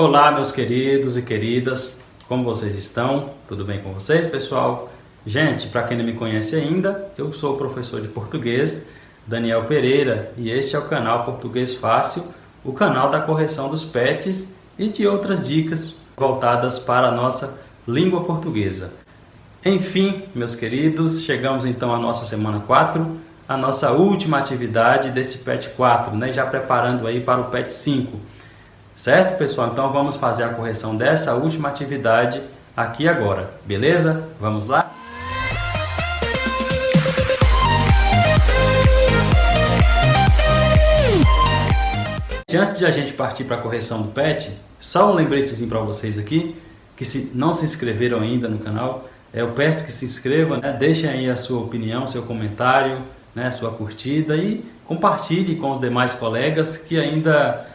Olá, meus queridos e queridas, como vocês estão? Tudo bem com vocês, pessoal? Gente, para quem não me conhece ainda, eu sou o professor de português, Daniel Pereira, e este é o canal Português Fácil, o canal da correção dos PETs e de outras dicas voltadas para a nossa língua portuguesa. Enfim, meus queridos, chegamos então à nossa semana 4, a nossa última atividade desse PET 4, né? Já preparando aí para o PET 5. Certo, pessoal? Então vamos fazer a correção dessa última atividade aqui agora, beleza? Vamos lá? Antes de a gente partir para a correção do PET, só um lembretezinho para vocês aqui, que se não se inscreveram ainda no canal, eu peço que se inscrevam, né? Deixem aí a sua opinião, seu comentário, né? Sua curtida e compartilhe com os demais colegas que ainda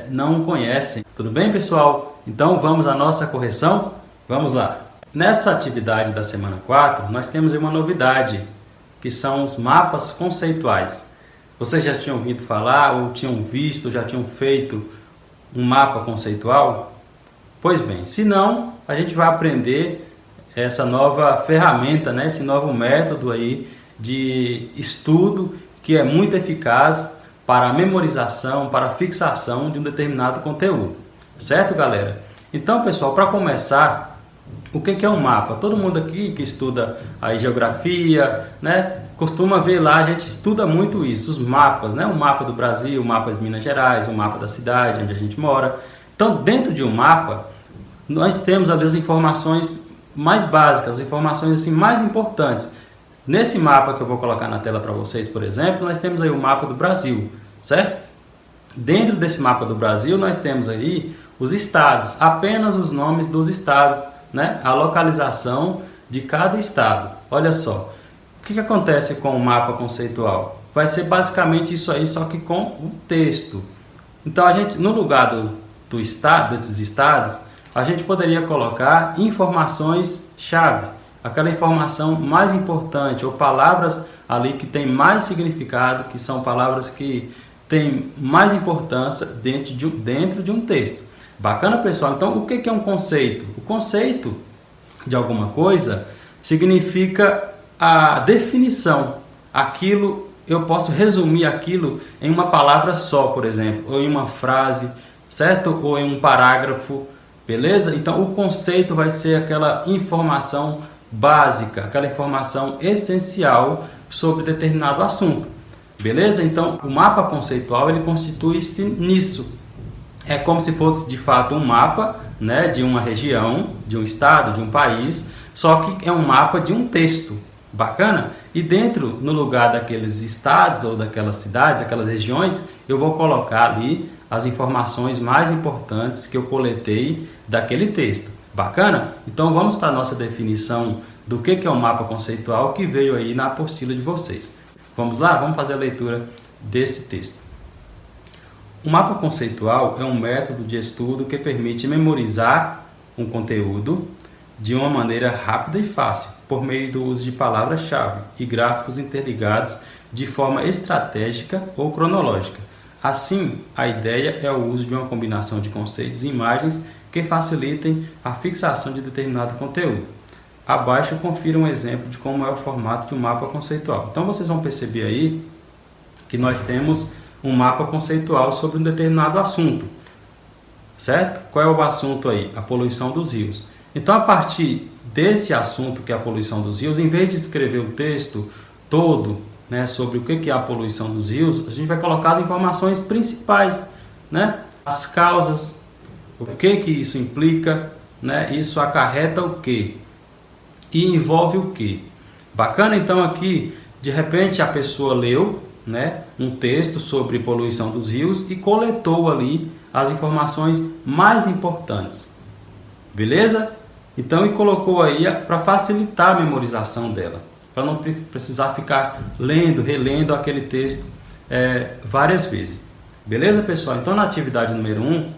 não conhecem. Tudo bem, pessoal? Então vamos à nossa correção? Vamos lá! Nessa atividade da semana 4, nós temos uma novidade, que são os mapas conceituais. Vocês já tinham ouvido falar, ou tinham visto, já tinham feito um mapa conceitual? Pois bem, se não, a gente vai aprender essa nova ferramenta, né? Esse novo método aí de estudo que é muito eficaz para a memorização, para a fixação de um determinado conteúdo. Certo, galera? Então, pessoal, para começar, o que é um mapa? Todo mundo aqui que estuda a geografia, né, costuma ver lá, a gente estuda muito isso, os mapas, né? O mapa do Brasil, o mapa de Minas Gerais, o mapa da cidade onde a gente mora. Então, dentro de um mapa, nós temos ali as informações mais básicas, as informações assim, mais importantes. Nesse mapa que eu vou colocar na tela para vocês, por exemplo, nós temos aí o mapa do Brasil, certo? Dentro desse mapa do Brasil, nós temos aí os estados, apenas os nomes dos estados, né? A localização de cada estado. Olha só, o que acontece com o mapa conceitual? Vai ser basicamente isso aí, só que com o texto. Então, a gente, no lugar do estado, desses estados, a gente poderia colocar informações-chave. Aquela informação mais importante, ou palavras ali que tem mais significado, que são palavras que têm mais importância dentro de um texto. Bacana, pessoal? Então, o que é um conceito? O conceito de alguma coisa significa a definição. Aquilo, eu posso resumir aquilo em uma palavra só, por exemplo, ou em uma frase, certo? Ou em um parágrafo, beleza? Então, o conceito vai ser aquela informação básica, aquela informação essencial sobre determinado assunto, beleza? Então, o mapa conceitual, ele constitui-se nisso. É como se fosse, de fato, um mapa, né, de uma região, de um estado, de um país, só que é um mapa de um texto. Bacana? E dentro, no lugar daqueles estados ou daquelas cidades, daquelas regiões, eu vou colocar ali as informações mais importantes que eu coletei daquele texto. Bacana? Então vamos para a nossa definição do que é um mapa conceitual que veio aí na apostila de vocês. Vamos lá? Vamos fazer a leitura desse texto. O mapa conceitual é um método de estudo que permite memorizar um conteúdo de uma maneira rápida e fácil, por meio do uso de palavras-chave e gráficos interligados de forma estratégica ou cronológica. Assim, a ideia é o uso de uma combinação de conceitos e imagens que facilitem a fixação de determinado conteúdo. Abaixo confira um exemplo de como é o formato de um mapa conceitual. Então vocês vão perceber aí que nós temos um mapa conceitual sobre um determinado assunto, certo? Qual é o assunto aí? A poluição dos rios. Então, a partir desse assunto, que é a poluição dos rios, em vez de escrever o texto todo, né, sobre o que é a poluição dos rios, a gente vai colocar as informações principais, né? As causas, o que isso implica, né? Isso acarreta o que e envolve o que. Bacana? Então aqui, de repente, a pessoa leu, né, um texto sobre poluição dos rios e coletou ali as informações mais importantes. Beleza? Então, e colocou aí para facilitar a memorização dela, para não precisar ficar lendo, relendo aquele texto várias vezes. Beleza, pessoal? Então, na atividade número 1,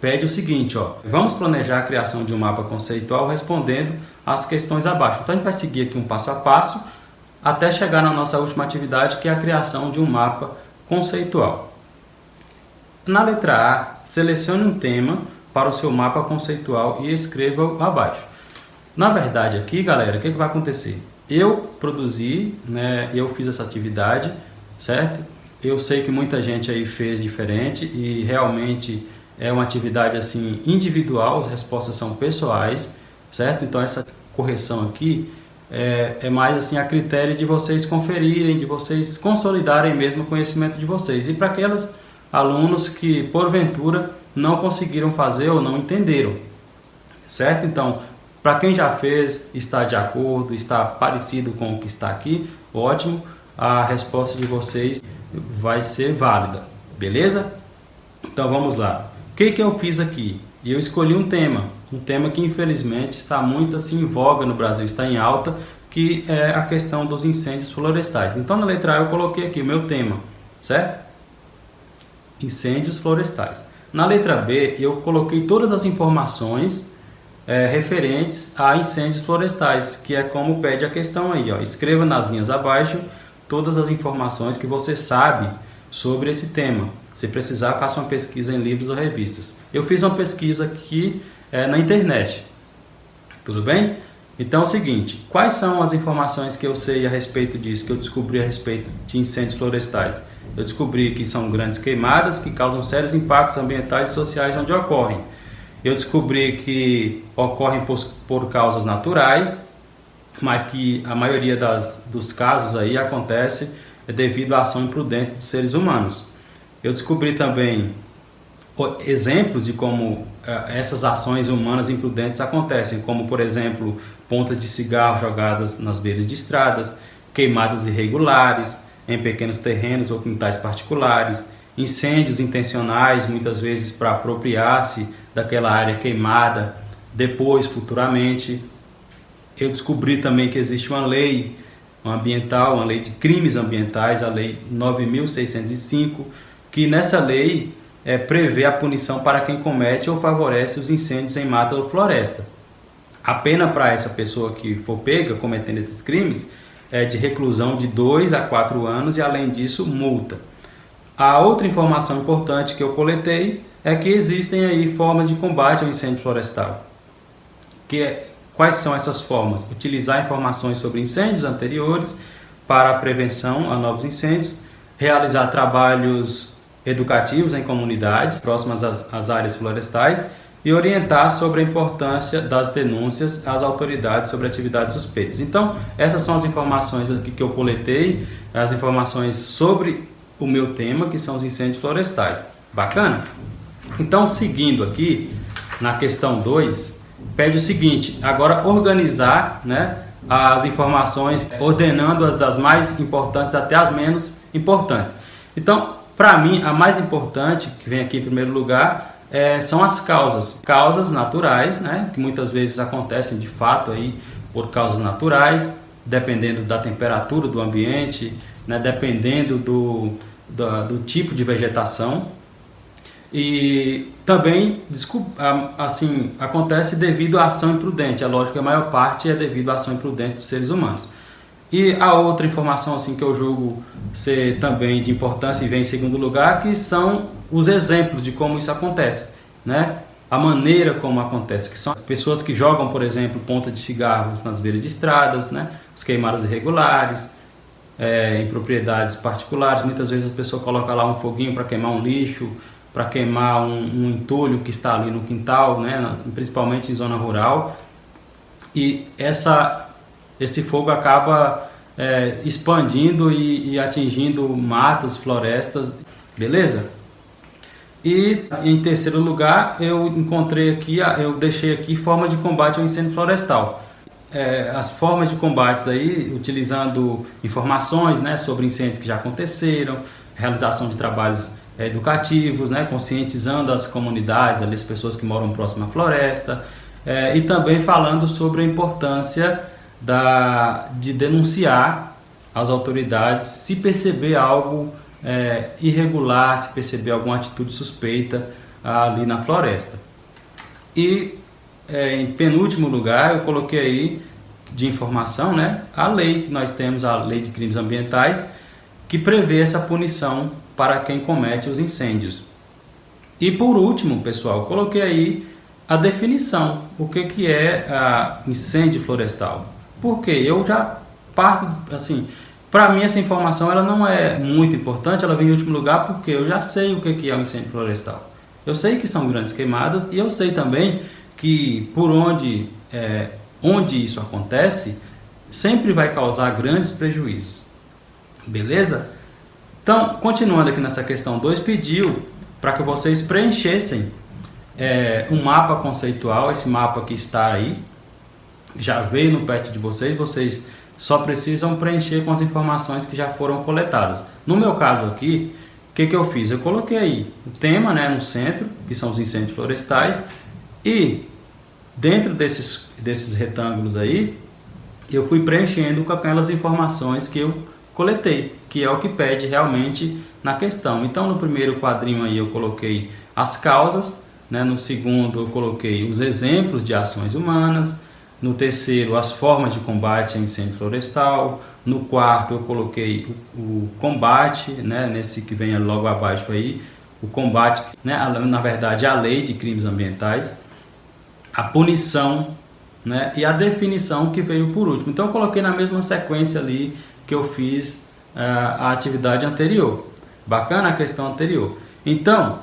pede o seguinte, ó, vamos planejar a criação de um mapa conceitual respondendo às questões abaixo. Então, a gente vai seguir aqui um passo a passo até chegar na nossa última atividade, que é a criação de um mapa conceitual. Na letra A, selecione um tema para o seu mapa conceitual e escreva abaixo. Na verdade aqui, galera, o que vai acontecer? Eu produzi, né, eu fiz essa atividade, certo? Eu sei que muita gente aí fez diferente e realmente é uma atividade assim individual, as respostas são pessoais, certo? Então essa correção aqui é mais assim a critério de vocês conferirem, de vocês consolidarem mesmo o conhecimento de vocês. E para aqueles alunos que porventura não conseguiram fazer ou não entenderam, certo? Então, para quem já fez, está de acordo, está parecido com o que está aqui, ótimo, a resposta de vocês vai ser válida, beleza? Então vamos lá. O que eu fiz aqui? Eu escolhi um tema que infelizmente está muito assim em voga no Brasil, está em alta, que é a questão dos incêndios florestais. Então na letra A eu coloquei aqui o meu tema, certo? Incêndios florestais. Na letra B eu coloquei todas as informações referentes a incêndios florestais, que é como pede a questão aí, ó. Escreva nas linhas abaixo todas as informações que você sabe sobre esse tema. Se precisar, faça uma pesquisa em livros ou revistas. Eu fiz uma pesquisa aqui na internet, tudo bem? Então é o seguinte, quais são as informações que eu sei a respeito disso, que eu descobri a respeito de incêndios florestais? Eu descobri que são grandes queimadas que causam sérios impactos ambientais e sociais onde ocorrem. Eu descobri que ocorrem por causas naturais, mas que a maioria dos casos aí acontece devido à ação imprudente dos seres humanos. Eu descobri também exemplos de como essas ações humanas imprudentes acontecem, como por exemplo, pontas de cigarro jogadas nas beiras de estradas, queimadas irregulares em pequenos terrenos ou quintais particulares, incêndios intencionais, muitas vezes para apropriar-se daquela área queimada, depois, futuramente. Eu descobri também que existe uma lei ambiental, uma lei de crimes ambientais, a Lei 9.605, que nessa lei prevê a punição para quem comete ou favorece os incêndios em mata ou floresta. A pena para essa pessoa que for pega cometendo esses crimes é de reclusão de 2 a 4 anos e, além disso, multa. A outra informação importante que eu coletei é que existem aí formas de combate ao incêndio florestal. Quais são essas formas? Utilizar informações sobre incêndios anteriores para a prevenção a novos incêndios, realizar trabalhos educativos em comunidades próximas às áreas florestais e orientar sobre a importância das denúncias às autoridades sobre atividades suspeitas. Então, essas são as informações aqui que eu coletei, as informações sobre o meu tema, que são os incêndios florestais. Bacana? Então, seguindo aqui, na questão 2, pede o seguinte, agora organizar, né, as informações, ordenando-as das mais importantes até as menos importantes. Então, para mim, a mais importante, que vem aqui em primeiro lugar, são as causas. Causas naturais, né, que muitas vezes acontecem de fato aí por causas naturais, dependendo da temperatura do ambiente, né, dependendo do tipo de vegetação. E também assim, acontece devido à ação imprudente. É lógico que a maior parte é devido à ação imprudente dos seres humanos. E a outra informação assim, que eu julgo ser também de importância e vem em segundo lugar, que são os exemplos de como isso acontece, né? A maneira como acontece, que são pessoas que jogam, por exemplo, ponta de cigarros nas beiras de estradas, né? As queimadas irregulares, em propriedades particulares. Muitas vezes a pessoa coloca lá um foguinho para queimar um lixo, para queimar um entulho que está ali no quintal, né? Principalmente em zona rural. E esse fogo acaba expandindo e atingindo matas, florestas, beleza? E em terceiro lugar, eu encontrei aqui, eu deixei aqui forma de combate ao incêndio florestal. As formas de combate aí, utilizando informações, né, sobre incêndios que já aconteceram, realização de trabalhos educativos, né, conscientizando as comunidades, as pessoas que moram próximo à floresta, e também falando sobre a importância de denunciar às autoridades se perceber algo irregular, se perceber alguma atitude suspeita ali na floresta. E em penúltimo lugar, eu coloquei aí de informação, né, a lei que nós temos, a Lei de Crimes Ambientais, que prevê essa punição para quem comete os incêndios. E por último, pessoal, eu coloquei aí a definição, o que é incêndio florestal. Porque eu já parto, assim, para mim essa informação ela não é muito importante, ela vem em último lugar porque eu já sei o que é um incêndio florestal. Eu sei que são grandes queimadas e eu sei também que por onde isso acontece, sempre vai causar grandes prejuízos. Beleza? Então, continuando aqui nessa questão 2, pediu para que vocês preenchessem um mapa conceitual. Esse mapa que está aí, já veio no PET de vocês só precisam preencher com as informações que já foram coletadas. No meu caso aqui, o que eu fiz? Eu coloquei aí o tema, né, no centro, que são os incêndios florestais, e dentro desses retângulos aí, eu fui preenchendo com aquelas informações que eu coletei, que é o que pede realmente na questão. Então, no primeiro quadrinho aí eu coloquei as causas, né? No segundo eu coloquei os exemplos de ações humanas, no terceiro as formas de combate ao incêndio florestal, no quarto eu coloquei o combate, né? Nesse que vem logo abaixo aí, o combate, né? Na verdade a lei de crimes ambientais, a punição, né? E a definição que veio por último. Então eu coloquei na mesma sequência ali que eu fiz a atividade anterior. Bacana a questão anterior. Então,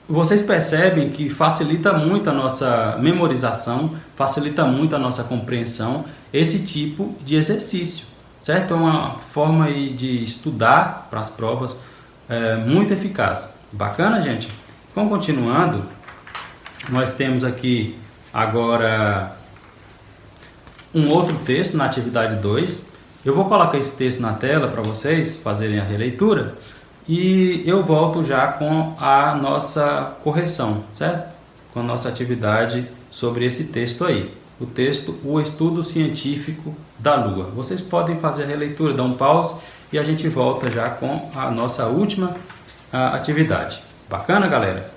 vocês percebem que facilita muito a nossa memorização, facilita muito a nossa compreensão, esse tipo de exercício, certo? É uma forma aí de estudar para as provas muito eficaz. Bacana, gente? Então, continuando, nós temos aqui agora um outro texto na atividade 2. Eu vou colocar esse texto na tela para vocês fazerem a releitura e eu volto já com a nossa correção, certo? Com a nossa atividade sobre esse texto aí. O texto, o estudo científico da Lua. Vocês podem fazer a releitura, dar um pause e a gente volta já com a nossa última atividade. Bacana, galera?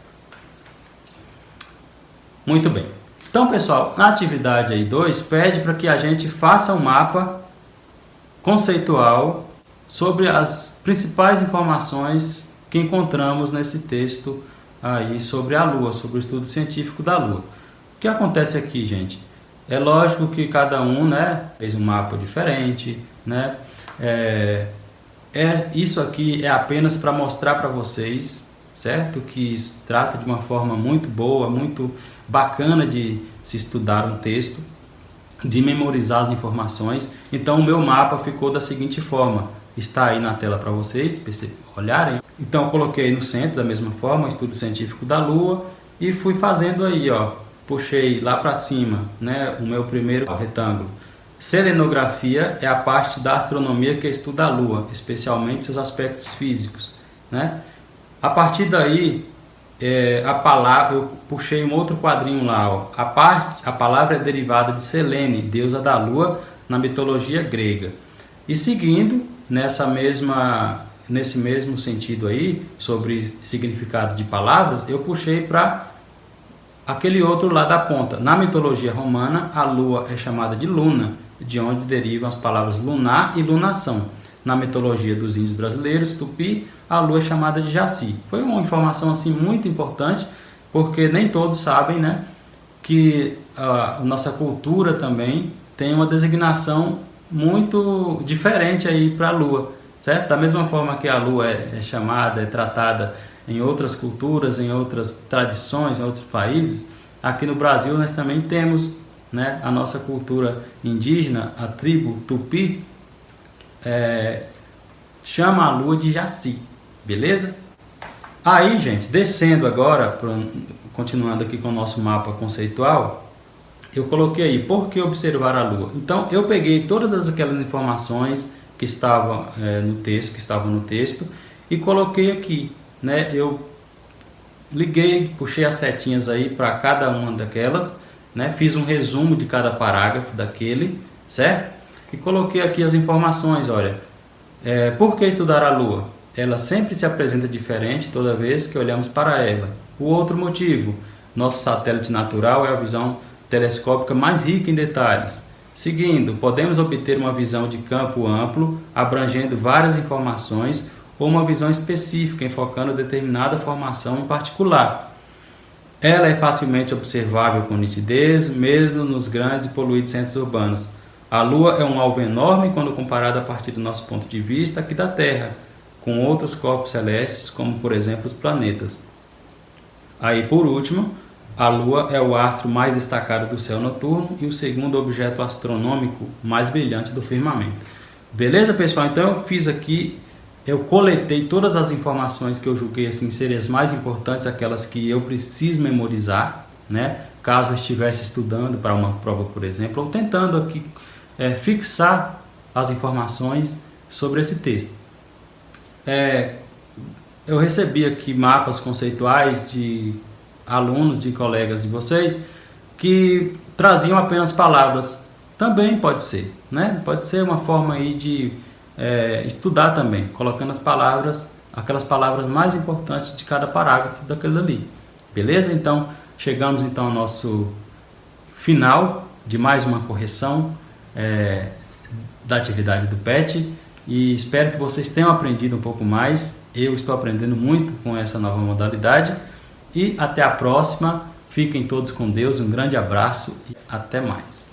Muito bem. Então, pessoal, na atividade aí 2, pede para que a gente faça um mapa conceitual sobre as principais informações que encontramos nesse texto aí sobre a Lua, sobre o estudo científico da Lua. O que acontece aqui, gente? É lógico que cada um, né, fez um mapa diferente, né? Isso aqui é apenas para mostrar para vocês, certo? Que se trata de uma forma muito boa, muito bacana de se estudar um texto, de memorizar as informações. Então o meu mapa ficou da seguinte forma, está aí na tela para vocês olharem. Então eu coloquei no centro da mesma forma, o estudo científico da Lua, e fui fazendo aí, ó, puxei lá para cima, né, o meu primeiro retângulo. Selenografia é a parte da astronomia que estuda a Lua, especialmente seus aspectos físicos, né? A partir daí, a palavra, eu puxei um outro quadrinho lá, ó. A palavra é derivada de Selene, deusa da Lua, na mitologia grega. E seguindo nesse mesmo sentido aí, sobre significado de palavras, eu puxei para aquele outro lá da ponta. Na mitologia romana, a Lua é chamada de Luna, de onde derivam as palavras lunar e lunação. Na mitologia dos índios brasileiros, Tupi, a Lua é chamada de Jaci. Foi uma informação assim muito importante, porque nem todos sabem, né, que a nossa cultura também tem uma designação muito diferente aí para a Lua, certo? Da mesma forma que a Lua é chamada, é tratada em outras culturas, em outras tradições, em outros países, aqui no Brasil nós também temos, né, a nossa cultura indígena, a tribo Tupi, chama a Lua de Jaci, beleza? Aí, gente, descendo agora, continuando aqui com o nosso mapa conceitual, eu coloquei aí, por que observar a Lua? Então, eu peguei todas aquelas informações que estavam no texto, e coloquei aqui, né? Eu liguei, puxei as setinhas aí para cada uma daquelas, né? Fiz um resumo de cada parágrafo daquele, certo? E coloquei aqui as informações, olha, por que estudar a Lua? Ela sempre se apresenta diferente toda vez que olhamos para ela. O outro motivo, nosso satélite natural é a visão telescópica mais rica em detalhes. Seguindo, podemos obter uma visão de campo amplo, abrangendo várias informações, ou uma visão específica, enfocando determinada formação em particular. Ela é facilmente observável com nitidez, mesmo nos grandes e poluídos centros urbanos. A Lua é um alvo enorme quando comparada a partir do nosso ponto de vista aqui da Terra, com outros corpos celestes, como por exemplo os planetas. Aí por último, a Lua é o astro mais destacado do céu noturno e o segundo objeto astronômico mais brilhante do firmamento. Beleza, pessoal? Então eu coletei todas as informações que eu julguei assim serem as mais importantes, aquelas que eu preciso memorizar, né? Caso eu estivesse estudando para uma prova, por exemplo, ou tentando aqui fixar as informações sobre esse texto. Eu recebi aqui mapas conceituais de alunos, de colegas de vocês, que traziam apenas palavras. Também pode ser, né? Pode ser uma forma aí de estudar também, colocando as palavras, aquelas palavras mais importantes de cada parágrafo daquele ali. Beleza? Então, chegamos então ao nosso final de mais uma correção da atividade do PET e espero que vocês tenham aprendido um pouco mais. Eu estou aprendendo muito com essa nova modalidade e até a próxima. Fiquem todos com Deus, um grande abraço e até mais.